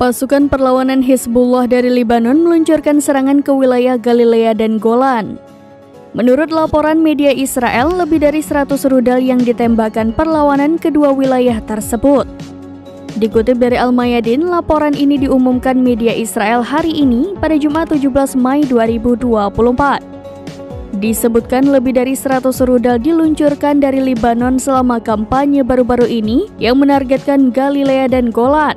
Pasukan perlawanan Hizbullah dari Lebanon meluncurkan serangan ke wilayah Galilea dan Golan. Menurut laporan media Israel, lebih dari 100 rudal yang ditembakkan perlawanan kedua wilayah tersebut. Dikutip dari Al-Mayadin, laporan ini diumumkan media Israel hari ini pada Jumat 17 Mei 2024. Disebutkan lebih dari 100 rudal diluncurkan dari Lebanon selama kampanye baru-baru ini yang menargetkan Galilea dan Golan.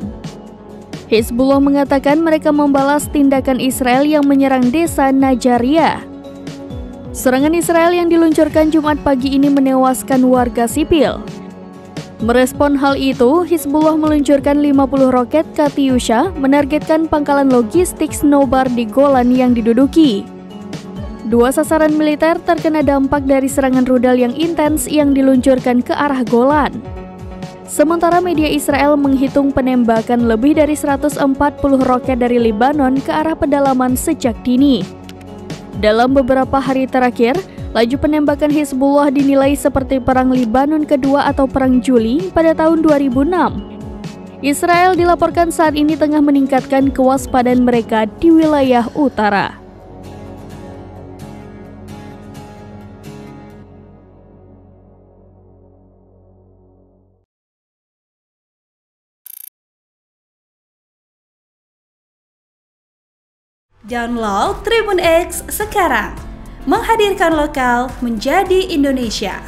Hizbullah mengatakan mereka membalas tindakan Israel yang menyerang desa Najariyah. Serangan Israel yang diluncurkan Jumat pagi ini menewaskan warga sipil. Merespon hal itu, Hizbullah meluncurkan 50 roket Katyusha menargetkan pangkalan logistik Snobar di Golan yang diduduki. Dua sasaran militer terkena dampak dari serangan rudal yang intens yang diluncurkan ke arah Golan. Sementara media Israel menghitung penembakan lebih dari 140 roket dari Lebanon ke arah pedalaman sejak dini. Dalam beberapa hari terakhir, laju penembakan Hizbullah dinilai seperti Perang Lebanon Kedua atau Perang Juli pada tahun 2006. Israel dilaporkan saat ini tengah meningkatkan kewaspadaan mereka di wilayah utara. Download Tribun X sekarang, menghadirkan lokal menjadi Indonesia.